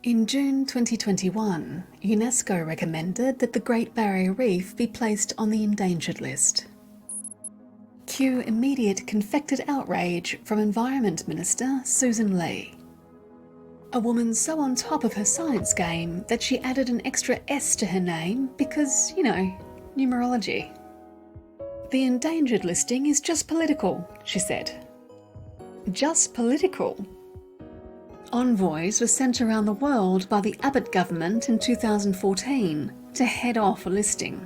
In June 2021, UNESCO recommended that the Great Barrier Reef be placed on the endangered list. Cue immediate confected outrage from Environment Minister Sussan. A woman so on top of her science game that she added an extra S to her name because, numerology. The endangered listing is just political, she said. Just political? Envoys were sent around the world by the Abbott government in 2014 to head off a listing.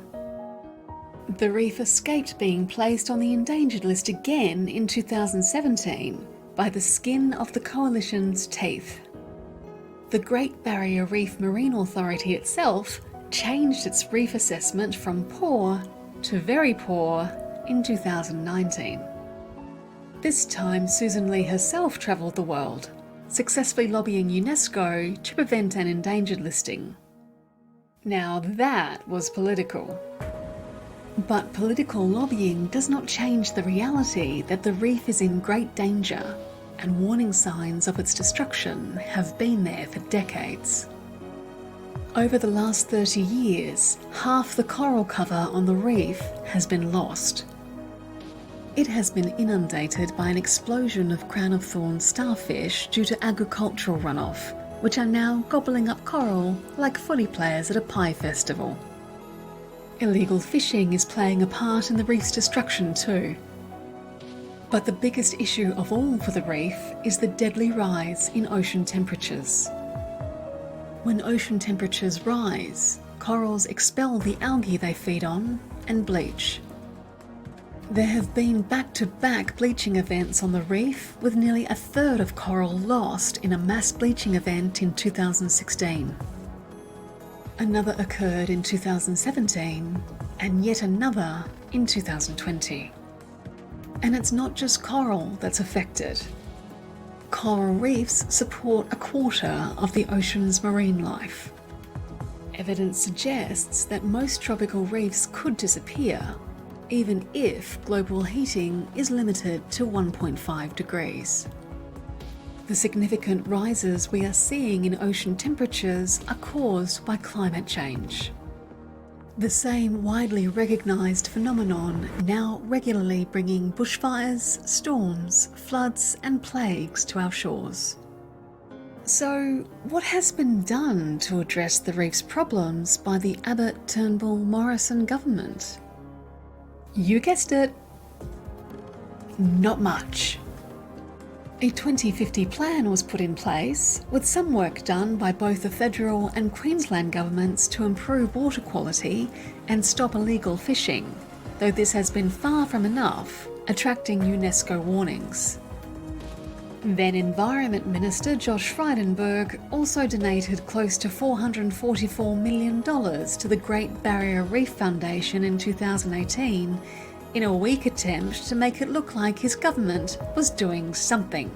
The reef escaped being placed on the endangered list again in 2017 by the skin of the coalition's teeth. The Great Barrier Reef Marine Authority itself changed its reef assessment from poor to very poor in 2019. This time Sussan herself travelled the world, successfully lobbying UNESCO to prevent an endangered listing. Now that was political. But political lobbying does not change the reality that the reef is in great danger, and warning signs of its destruction have been there for decades. Over the last 30 years, half the coral cover on the reef has been lost. It has been inundated by an explosion of crown-of-thorns starfish due to agricultural runoff, which are now gobbling up coral like footy players at a pie festival. Illegal fishing is playing a part in the reef's destruction too. But the biggest issue of all for the reef is the deadly rise in ocean temperatures. When ocean temperatures rise, corals expel the algae they feed on and bleach. There have been back-to-back bleaching events on the reef, with nearly a third of coral lost in a mass bleaching event in 2016. Another occurred in 2017, and yet another in 2020. And it's not just coral that's affected. Coral reefs support a quarter of the ocean's marine life. Evidence suggests that most tropical reefs could disappear, even if global heating is limited to 1.5 degrees. The significant rises we are seeing in ocean temperatures are caused by climate change. The same widely recognised phenomenon now regularly bringing bushfires, storms, floods and plagues to our shores. So, what has been done to address the reef's problems by the Abbott-Turnbull-Morrison government? You guessed it, not much. A 2050 plan was put in place, with some work done by both the federal and Queensland governments to improve water quality and stop illegal fishing, though this has been far from enough, attracting UNESCO warnings. Then Environment Minister Josh Frydenberg also donated close to $444 million to the Great Barrier Reef Foundation in 2018 in a weak attempt to make it look like his government was doing something.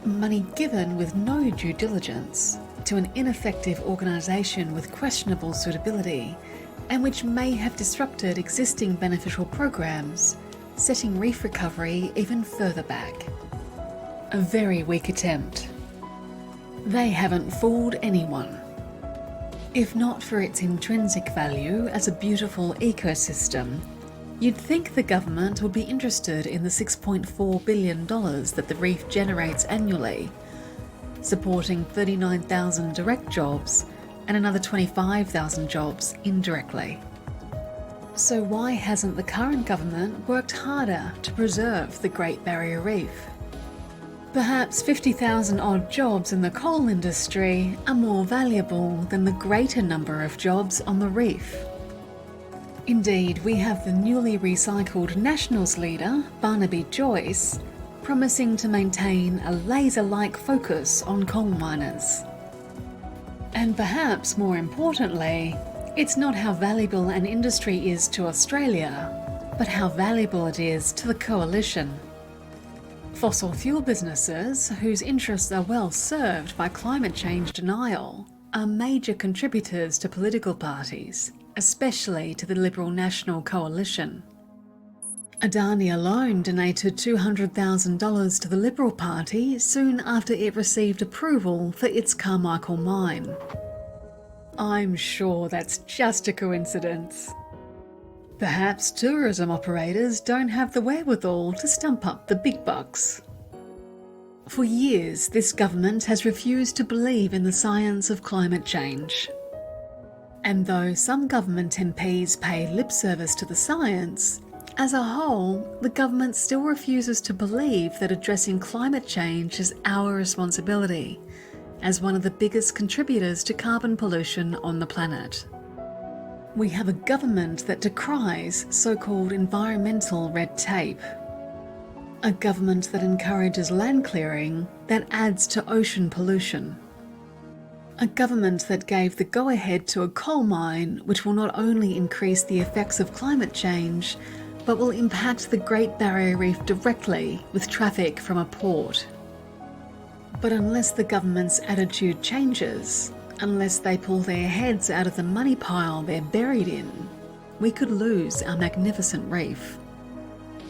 Money given with no due diligence to an ineffective organisation with questionable suitability and which may have disrupted existing beneficial programs, setting reef recovery even further back. A very weak attempt. They haven't fooled anyone. If not for its intrinsic value as a beautiful ecosystem, you'd think the government would be interested in the $6.4 billion that the reef generates annually, supporting 39,000 direct jobs and another 25,000 jobs indirectly. So why hasn't the current government worked harder to preserve the Great Barrier Reef? Perhaps 50,000 odd jobs in the coal industry are more valuable than the greater number of jobs on the reef. Indeed, we have the newly recycled Nationals leader, Barnaby Joyce, promising to maintain a laser-like focus on coal miners. And perhaps more importantly, it's not how valuable an industry is to Australia, but how valuable it is to the coalition. Fossil fuel businesses, whose interests are well served by climate change denial, are major contributors to political parties, especially to the Liberal National Coalition. Adani alone donated $200,000 to the Liberal Party soon after it received approval for its Carmichael mine. I'm sure that's just a coincidence. Perhaps tourism operators don't have the wherewithal to stump up the big bucks. For years, this government has refused to believe in the science of climate change. And though some government MPs pay lip service to the science, as a whole, the government still refuses to believe that addressing climate change is our responsibility, as one of the biggest contributors to carbon pollution on the planet. We have a government that decries so-called environmental red tape. A government that encourages land clearing that adds to ocean pollution. A government that gave the go-ahead to a coal mine which will not only increase the effects of climate change, but will impact the Great Barrier Reef directly with traffic from a port. But unless the government's attitude changes, unless they pull their heads out of the money pile they're buried in, we could lose our magnificent reef.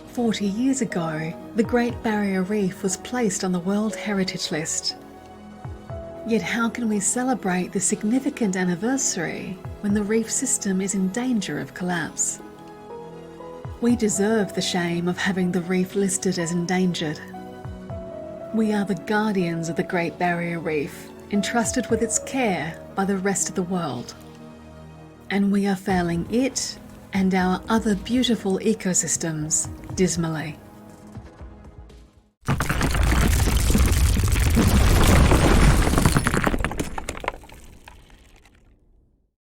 40 years ago, the Great Barrier Reef was placed on the World Heritage List. Yet how can we celebrate the significant anniversary when the reef system is in danger of collapse? We deserve the shame of having the reef listed as endangered. We are the guardians of the Great Barrier Reef, entrusted with its care by the rest of the world. And we are failing it and our other beautiful ecosystems dismally.